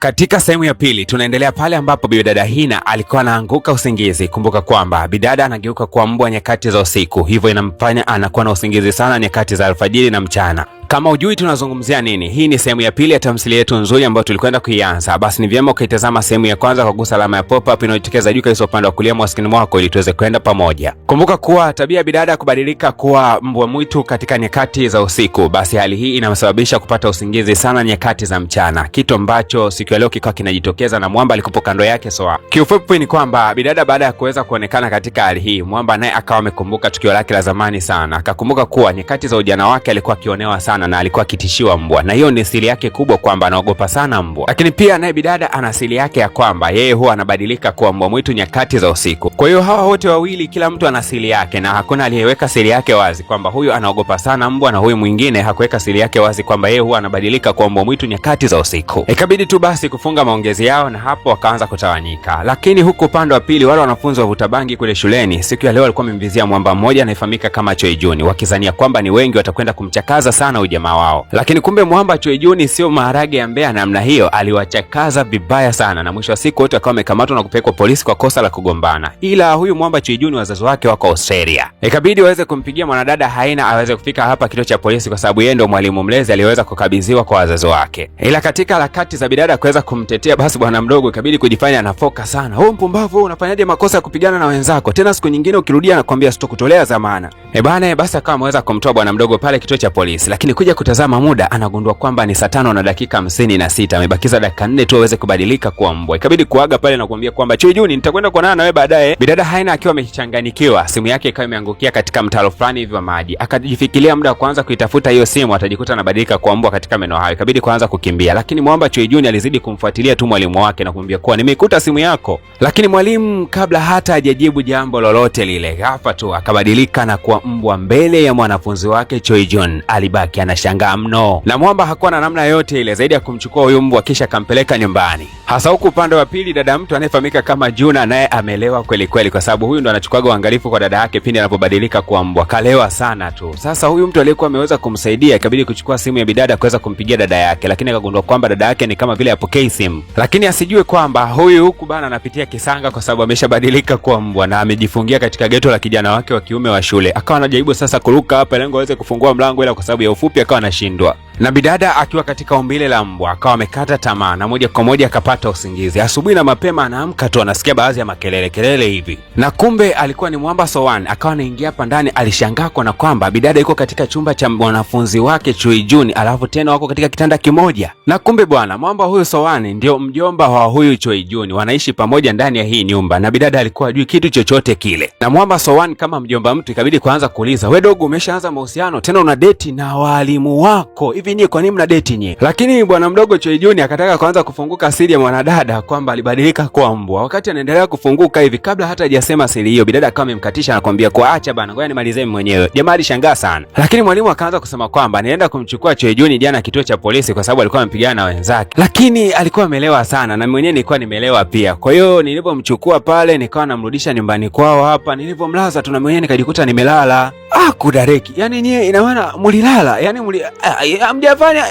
Katika sehemu ya pili tunaendelea pale ambapo bidada Hina alikuwa anaanguka usingizi. Kumbuka kwamba bidada anageuka kuwa mbwa nyakati za usiku, hivyo inamfanya anakuwa na usingizi sana nyakati za alfajiri na mchana. Kama ujui tunazungumzia nini, hii ni sehemu ya pili ya tamthilia yetu nzuri ambayo tulikwenda kuianza. Basi ni vyema ukaitazama sehemu ya kwanza kwa kugusa alama ya pop up inayojitokeza juu kabisa upande wa kulia mwa skrini mwako ili tuweze kwenda pamoja. Kumbuka kuwa tabia ya bidada kubadilika kuwa mbwa mwitu katika nyakati za usiku, basi hali hii inamsababisha kupata usingizi sana nyakati za mchana, kitu ambacho siku ya leo kikawa kinajitokeza na Mwamba alikuwa kando yake. Kiufupi ni kwamba bidada baada ya kuweza kuonekana katika hali hii, Mwamba naye akawa amekumbuka tukio lake la zamani sana. Akakumbuka kuwa nyakati za ujana wake alikuwa akionewa sana na alikuwa akitishiwa mbwa, na hiyo ni siri yake kubwa kwamba anaogopa sana mbwa. Lakini pia naye bidada ana siri yake ya kwamba yeye huwa anabadilika kuwa mbwa mwitu nyakati za usiku. Kwa hiyo hawa wote wawili kila mtu ana siri yake na hakuna aliyeweka siri yake wazi kwamba huyu anaogopa sana mbwa na huyu mwingine hakuweka siri yake wazi kwamba yeye huwa anabadilika kuwa mbwa mwitu nyakati za usiku. Ikabidi tu basi kufunga maongezi yao na hapo wakaanza kutawanyika. Lakini huku upande wa pili wale wanafunzi wa vuta bangi kule shuleni siku ya leo walikuwa wamemvizia mwamba mmoja anayefahamika kama Choi Jun, wakizania kwamba ni wengi watakwenda kumchakaza sana ujamaa wao. Lakini kumbe mwamba Choi Jun sio maharage ya mbea namna hiyo, aliwachakaza vibaya sana na mwisho wa siku wote wakawa wamekamatwa na kupelekwa polisi kwa kosa la kugombana. Ila huyu mwamba Choi Jun wazazi wake wako Australia. Ikabidi waweze kumpigia mwanadada Haina aweze kufika hapa kituo cha polisi kwa sababu yeye ndio mwalimu mlezi aliyeweza kukabidhiwa kwa wazazi wake. Ila katika harakati za bidada kuweza kumtetea, basi bwana mdogo ikabidi kujifanya anafoka sana. Wewe mpumbavu, unafanyaje makosa ya kupigana na wenzako? Tena siku nyingine ukirudia nakwambia sitokutolea zamana. Bana basi akawa ameweza kumtoa bwana mdogo pale kituo cha polisi, lakini kuja kutazama muda anagundua kwamba ni saa 5 na dakika 56. Amebakiza dakika 4 tu aweze kubadilika kuwa mbwa. Ikabidi kuaga pale na kumwambia kwamba Choi Jun, nitakwenda kuonana na wewe baadaye. Bidada Haina akiwa amechanganyikiwa, simu yake ikawa imeangukia katika mtaro fulani hivi wa maji. Akajifikiria muda wa kuanza kuitafuta hiyo simu atajikuta anabadilika kuwa mbwa katika meno hayo. Ikabidi kuanza kukimbia, lakini mwamba Choi Jun alizidi kumfuatilia tu mwalimu wake na kumwambia kuwa nimeikuta simu yako. Lakini mwalimu kabla hata hajajibu jambo lolote lile, ghafla tu akabadilika na kuwa mbwa mbele ya mwanafunzi wake Choi Jun. Alibaki anashangaa mno na mwamba hakuwa na namna yote ile zaidi ya kumchukua huyu mbwa kisha kampeleka nyumbani. Hasa huku upande wa pili dada mtu anayefahamika kama Juna naye amelewa kweli kweli, kwa sababu huyu ndo anachukuaga uangalifu kwa dada yake pindi anapobadilika kuwa mbwa. Kalewa sana tu. Sasa huyu mtu aliyekuwa ameweza kumsaidia ikabidi kuchukua simu ya bidada kuweza kumpigia dada yake, lakini akagundua kwamba dada yake ni kama vile hapokei simu. Lakini asijue kwamba huyu huku bana anapitia kisanga kwa sababu ameshabadilika kuwa mbwa na amejifungia katika geto la kijana wake wa kiume wa shule. Akawa anajaribu sasa kuruka hapa lengo aweze kufungua mlango, ila kwa sababu ya ufupi akawa anashindwa. Na bidada akiwa katika umbile la mbwa akawa amekata tamaa na moja kwa moja akapata usingizi. Asubuhi na mapema anaamka tu anasikia baadhi ya makelele hivi. Na kumbe alikuwa ni Mwamba Sowan. Akawa anaingia hapa ndani, alishangaa kwa na kwamba bidada yuko katika chumba cha mwanafunzi wake Choi Jun, alafu tena wako katika kitanda kimoja. Na kumbe bwana Mwamba huyu Sowan ndio mjomba wa huyu Choi Jun, wanaishi pamoja ndani ya hii nyumba na bidada alikuwa hajui kitu chochote kile. Na Mwamba Sowan kama mjomba mtu ikabidi kuanza kuuliza, wewe dogo umeshaanza mahusiano tena una date na walimu wako? Nyie kwa nini mna date nyie? Lakini bwana mdogo Choi Jun akataka kuanza kufunguka siri ya mwanadada kwamba alibadilika kuwa mbwa. Wakati anaendelea kufunguka hivi, kabla hata hajasema siri hiyo, bidada kama amemkatisha na kumwambia kwa acha bana, ngoja nimalize mimi mwenyewe. Jamaa alishangaa sana. Lakini mwalimu akaanza kusema kwamba anaenda kumchukua Choi Jun jana kituo cha polisi kwa sababu alikuwa amepigana na wenzake. Lakini alikuwa amelewa sana na mwenyewe nilikuwa nimelewa pia. Kwa hiyo nilipomchukua pale nikawa namrudisha nyumbani kwao hapa, nilipomlaza tu na mwenyewe nikajikuta nimelala. Kudareki. Yaani nyie ina maana mlilala. Yaani hamjafanya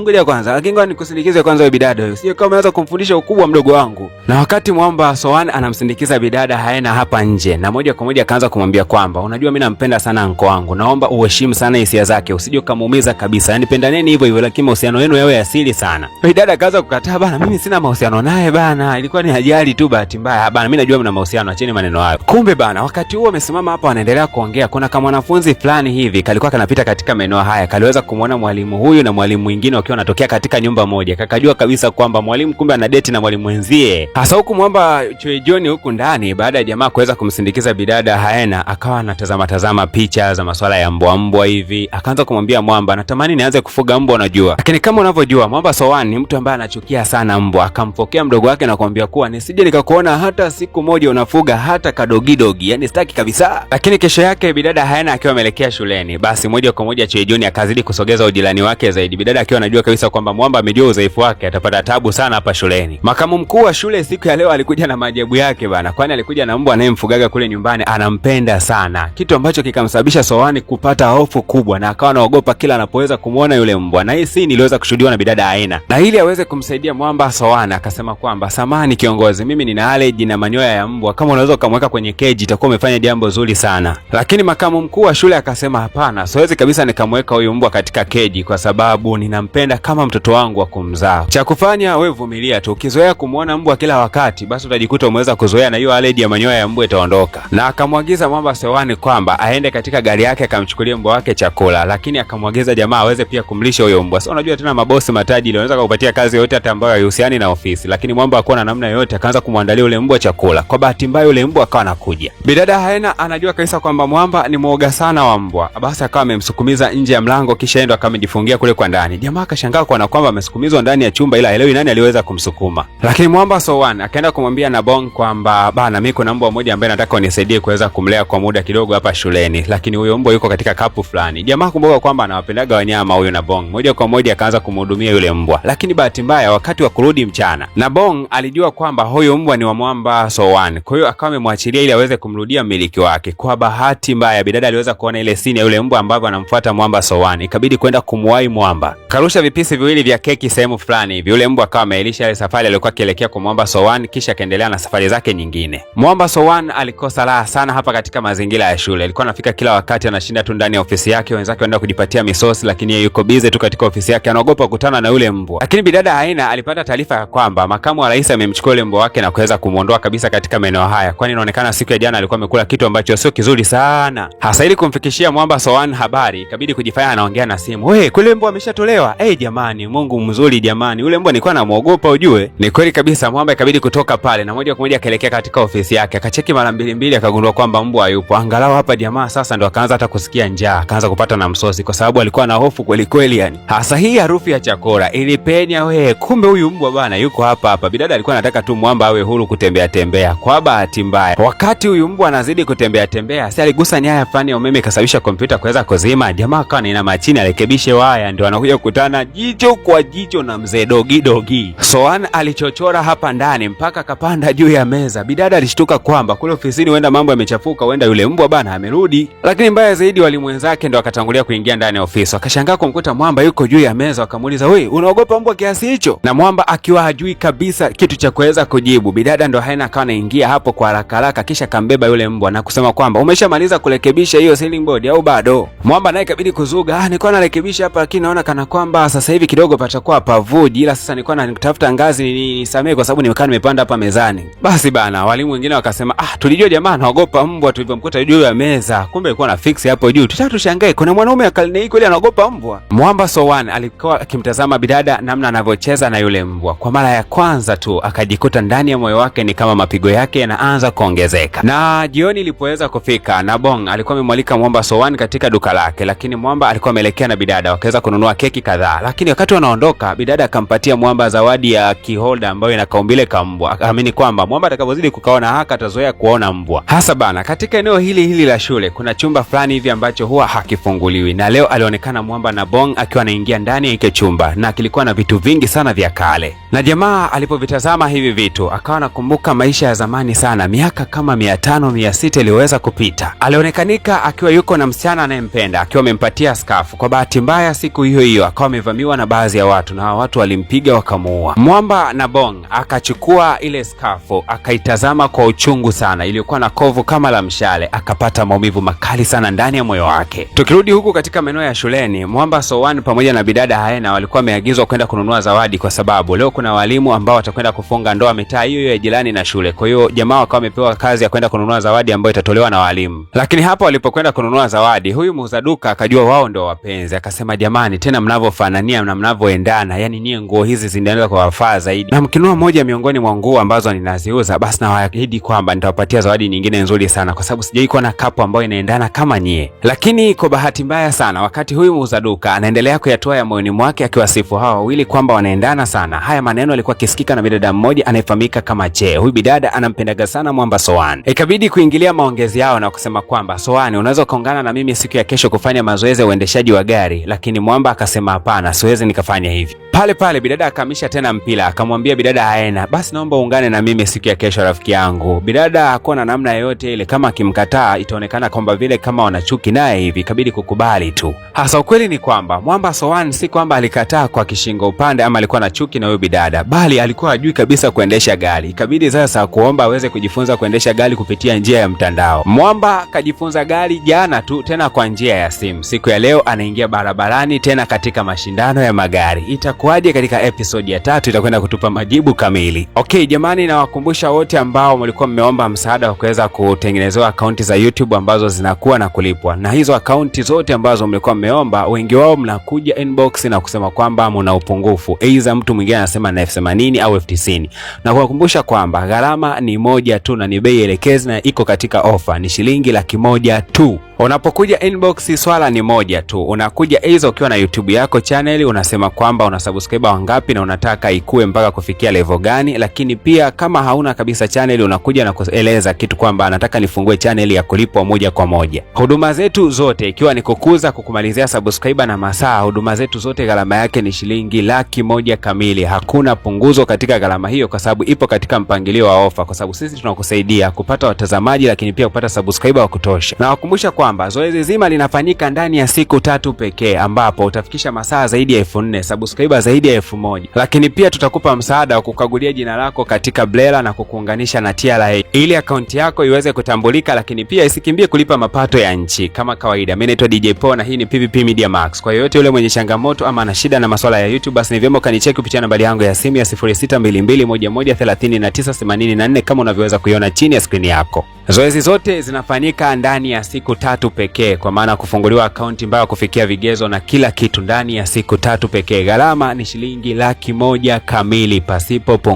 ngoja kwanza. Lakini ngoja nikusindikize kwanza wewe bidada wewe. Sio kama unaanza kumfundisha ukubwa mdogo wangu. Na wakati Mwamba Sowan anamsindikiza bidada Haina hapa nje, na moja kwa moja akaanza kumwambia kwamba unajua mimi nampenda sana anko wangu. Naomba uheshimu sana hisia zake, usije kumuumiza kabisa. Yaani pendaneni hivyo hivyo, lakini mahusiano yenu yawe asili sana. Bidada akaanza kukataa, bana mimi sina mahusiano naye bana. Ilikuwa ni ajali tu, bahati mbaya. Bana mimi najua mna mahusiano, acheni maneno hayo. Kumbe bana wakati huo amesimama hapa wanaendelea kuongea, kuna kama mwanafunzi fulani hivi kalikuwa kanapita katika maeneo haya, kaliweza kumuona mwalimu huyu na mwalimu mwingine wakiwa wanatokea katika nyumba moja. Kakajua kabisa kwamba mwalimu kumbe ana date na mwalimu mwenzie. Hasa huku Mwamba Choi Jun huku ndani, baada ya jamaa kuweza kumsindikiza bidada Haina, akawa anatazama picha za masuala ya mbwa hivi. Akaanza kumwambia Mwamba, natamani nianze kufuga mbwa unajua. Lakini kama unavyojua Mwamba Sowan ni mtu ambaye anachukia sana mbwa. Akampokea mdogo wake na kumwambia kuwa nisije nikakuona hata siku moja unafuga hata kadogidogi, yani sitaki kabisa. Lakini kesho yake bidada Haina Haena akiwa ameelekea shuleni, basi moja kwa moja Choi Jun akazidi kusogeza ujirani wake zaidi. Bidada akiwa anajua kabisa kwamba mwamba amejua udhaifu wake, atapata tabu sana hapa shuleni. Makamu mkuu wa shule siku ya leo alikuja na maajabu yake bana, kwani alikuja na mbwa anayemfugaga kule nyumbani, anampenda sana, kitu ambacho kikamsababisha Soan kupata hofu kubwa na akawa anaogopa kila anapoweza kumuona yule mbwa. Na hii scene iliweza kushuhudiwa na bidada Haena, na ili aweze kumsaidia mwamba Soan akasema kwamba, samani kiongozi, mimi nina allergy na manyoya ya mbwa, kama unaweza kumweka kwenye keji itakuwa umefanya jambo zuri sana. Lakini makamu mkuu wa shule akasema hapana, siwezi kabisa nikamweka huyu mbwa katika keji kwa sababu ninampenda kama mtoto wangu wa kumzaa. Cha kufanya wewe vumilia tu, ukizoea kumuona mbwa kila wakati basi utajikuta umeweza kuzoea na hiyo allergy ya manyoya ya mbwa itaondoka. Na akamwagiza mwamba Soan kwamba aende katika gari yake akamchukulie mbwa wake chakula, lakini akamwagiza jamaa aweze pia kumlisha huyo mbwa. Sasa unajua tena mabosi matajiri wanaweza kukupatia kazi yote hata ambayo haihusiani na ofisi, lakini mwamba hakuwa na namna yoyote, akaanza kumwandalia yule mbwa chakula. Kwa bahati mbaya yule mbwa akawa anakuja. Bidada Haena anajua kabisa kwamba mwamba ni mwoga sana wa mbwa, basi akawa amemsukumiza nje ya mlango kisha endo akamejifungia kule kwa ndani. Jamaa akashangaa kuona kwamba amesukumizwa ndani ya chumba, ila haelewi nani aliweza kumsukuma. Lakini mwamba Soan akaenda kumwambia Nabong kwamba bana, mimi kuna mbwa mmoja ambaye nataka unisaidie kuweza kumlea kwa muda kidogo hapa shuleni, lakini huyo mbwa yuko katika kapu fulani. Jamaa kumbuka kwamba anawapendaga wanyama huyo Nabong, moja kwa moja akaanza kumhudumia yule mbwa. Lakini bahati mbaya wakati wa kurudi mchana, Nabong alijua kwamba huyo mbwa ni wa mwamba Soan, kwa hiyo akawa amemwachilia ili aweze kumrudia mmiliki wake. Kwa bahati mbaya bidada aliweza kuona ile scene ya yule mbwa ambavyo anamfuata mwamba Soan, ikabidi kwenda kumwahi mwamba. Karusha vipisi viwili vya keki sehemu fulani hivi, yule mbwa akawa ameelisha ile safari aliyokuwa akielekea kwa mwamba Soan, kisha akaendelea na safari zake nyingine. Mwamba Soan alikosa raha sana hapa katika mazingira ya shule. Alikuwa anafika kila wakati anashinda tu ndani ya ofisi yake, wenzake wanaenda kujipatia misosi, lakini yeye yuko busy tu katika ofisi yake, anaogopa kukutana na yule mbwa. Lakini bidada Haena alipata taarifa ya kwamba makamu wa rais amemchukua yule mbwa wake na kuweza kumuondoa kabisa katika maeneo haya, kwani inaonekana siku ya jana alikuwa amekula kitu ambacho sio kizuri sana. Hasa ili kumfikishia mwamba Soan habari, ikabidi kujifanya anaongea na simu. Wewe kule mbwa ameshatolewa. Jamani, Mungu mzuri jamani. Yule mbwa nilikuwa namuogopa ujue. Ni kweli kabisa, mwamba ikabidi kutoka pale na moja kwa moja akaelekea katika ofisi yake. Akacheki mara mbili akagundua kwamba mbwa hayupo. Angalau hapa jamaa sasa ndo akaanza hata kusikia njaa, akaanza kupata na msosi kwa sababu alikuwa na hofu kweli kweli yani. Hasa hii harufu ya chakula ilipenya, kumbe huyu mbwa bana yuko hapa. Bidada alikuwa anataka tu mwamba awe huru kutembea tembea. Kwa bahati mbaya, wakati huyu mbwa anazidi kutembea tembea, si aligusa nyaya fulani ya umeme ikasababisha kompyuta kuweza kuzima. Jamaa akawa anainama chini arekebishe waya, ndio anakuja kukutana jicho kwa jicho na mzee Dogi. Soan alichochora hapa ndani mpaka akapanda juu ya meza. Bidada alishtuka kwamba kule ofisini huenda mambo yamechafuka, huenda yule mbwa bana amerudi. Lakini mbaya zaidi walimu wenzake ndio akatangulia kuingia ndani ya ofisi. Akashangaa kumkuta mwamba yuko juu ya meza, akamuuliza, "Wewe unaogopa mbwa kiasi hicho?" Na mwamba akiwa hajui kabisa kitu cha kuweza kujibu. Bidada ndo Haena akawa anaingia hapo kwa haraka kisha kambeba yule mbwa na kusema kwamba, "Umeshamaliza kurekebisha hiyo ceiling board au bado?" Mwamba naye ikabidi kuzuga, "Nilikuwa narekebisha hapa lakini naona kana kwamba sasa hivi kidogo patakuwa pavuji, ila sasa nilikuwa natafuta ngazi nisamee kwa sababu nimekaa nimepanda hapa mezani." Basi bana, walimu wengine wakasema, tulijua jamaa anaogopa mbwa tulivyomkuta juu ya meza, kumbe alikuwa na fix hapo juu. Tushangae kuna mwanaume akalini hii kweli anaogopa mbwa. Mwamba Soan alikuwa akimtazama bidada namna anavyocheza na yule mbwa. Kwa mara ya kwanza tu akajikuta ndani ya moyo wake ni kama mapigo yake yanaanza kuongezeka. Na jioni ilipoweza kufika, Nabong alikuwa amemwalika Mwamba Soan katika duka lake, lakini Mwamba alikuwa ameelekea na bidada wakaweza kununua keki kadhaa. Lakini wakati wanaondoka, bidada akampatia Mwamba zawadi ya kiholda ambayo ina kaumbile ka mbwa. Akaamini kwamba Mwamba atakapozidi kukaona haka atazoea kuona mbwa. Hasa bana, katika eneo hili la shule kuna chumba fulani hivi ambacho huwa hakifunguliwi, na leo alionekana Mwamba Nabong akiwa anaingia ndani ya hiki chumba, na kilikuwa na vitu vingi sana vya kale. Na jamaa alipovitazama hivi vitu akawa anakumbuka maisha ya zamani sana, miaka kama 500 600 iliyoweza kupita. Alionekanika akiwa yuko na msichana anayempenda, akiwa amempatia skafu. Kwa bahati mbaya siku hiyo hiyo akawa amevamiwa na baadhi ya watu, na watu walimpiga wakamuua. Mwamba Nabong akachukua ile skafu akaitazama kwa uchungu sana, iliyokuwa na kovu kama la mshale, akapata maumivu makali sana ndani ya moyo wake. Tukirudi huku katika maeneo ya shuleni, Mwamba Soan pamoja na bidada Haena walikuwa wameagizwa kwenda kununua zawadi kwa sababu leo kuna walimu ambao watakwenda kufunga ndoa mitaa hiyo ya jirani na shule. Kwa hiyo jamaa wakawa wamepewa kazi ya kwenda kununua zawadi ambayo itatolewa na walimu. Lakini hapa walipokwenda kununua zawadi, huyu muuza duka akajua wao ndio wapenzi. Akasema, "Jamani, tena mnavyofanania na mnavyoendana, yani nie nguo hizi zinaenda kwa wafaa zaidi. Na mkinunua moja miongoni mwa nguo ambazo ninaziuza, basi nawaahidi kwamba nitawapatia zawadi nyingine nzuri sana kwa sababu sijawahi kuona kapu ambayo inaendana kama nyie." Lakini kwa bahati mbaya sana, wakati huyu muuza duka anaendelea kuyatoa ya moyoni mwake akiwasifu hawa wawili kwamba wanaendana sana, haya maneno yalikuwa kisikika na bidada mmoja anayefahamika kama Che. Huyu bidada anampendaga sana Mwamba Soan. Ikabidi kuingilia maongezi yao na kusema kwamba, "Soan, samahani, unaweza kuungana na mimi siku ya kesho kufanya mazoezi ya uendeshaji wa gari? Lakini Mwamba akasema hapana, siwezi nikafanya hivi. Pale pale bidada akamisha tena mpira, akamwambia bidada haena, basi naomba uungane na mimi siku ya kesho rafiki yangu. Bidada hakuwa na namna yoyote ile, kama akimkataa itaonekana kwamba vile kama wanachuki naye hivi, ikabidi kukubali tu. Hasa ukweli ni kwamba Mwamba Sowan si kwamba alikataa kwa kishingo upande ama alikuwa na chuki na huyo bidada, bali alikuwa hajui kabisa kuendesha gari. Ikabidi sasa kuomba aweze kujifunza kuendesha gari kupitia njia ya mtandao. Mwamba kajifunza gari jana tu, tena kwa njia ya simu. Siku ya leo anaingia barabarani tena katika mashindano ya magari. Itakuwaje katika episode ya 3? Itakwenda kutupa majibu kamili. Okay jamani, nawakumbusha wote ambao mlikuwa mmeomba msaada wa kuweza kutengenezewa akaunti za YouTube ambazo zinakuwa na kulipwa. Na hizo akaunti zote ambazo mlikuwa mmeomba, wengi wao mnakuja inbox na kusema kwamba mna upungufu. Aidha mtu mwingine anasema na F80 au F90. Na kuwakumbusha kwamba gharama ni moja tu na ni bei elekezi na iko katika ofa, ni shilingi 100,000 tu. Unapokuja inbox swala ni moja tu. Unakuja aidha ukiwa na YouTube yako channel, unasema kwamba una subscriber wangapi na unataka ikue mpaka kufikia level gani, lakini pia kama hauna kabisa channel unakuja na kueleza kitu kwamba nataka nifungue channel ya kulipwa moja kwa moja. Huduma zetu zote ikiwa ni kukuza, kukumalizia subscriber na masaa, huduma zetu zote gharama yake ni shilingi 100,000 kamili. Hakuna punguzo katika gharama hiyo kwa sababu ipo katika mpangilio wa ofa, kwa sababu sisi tunakusaidia kupata watazamaji lakini pia kupata subscriber wa kutosha. Na wakumbusha kwamba zoezi zima linafanyika ndani ya siku 3 pekee, ambapo utafikisha masaa zaidi ya 4,000, subscriber zaidi ya 1,000. Lakini pia tutakupa msaada wa kukagulia jina lako katika BRELA na kukuunganisha na TRA ili akaunti yako iweze kutambulika, lakini pia isikimbie kulipa mapato ya nchi kama kawaida. Mimi naitwa DJ Paul na hii ni PVP Media Max. Kwa yote yule mwenye changamoto ama ana shida na masuala ya YouTube, basi ni vyema kanicheki kupitia nambari yangu ya simu ya 0622113984 kama unavyoweza kuiona chini ya screen yako. Zoezi zote zinafanyika ndani ya siku 3 pekee, kwa maana kufunguliwa akaunti mpaka kufikia vigezo na kila kitu ndani ya siku 3 pekee. Gharama ni shilingi 100,000 kamili pasipo punguzo.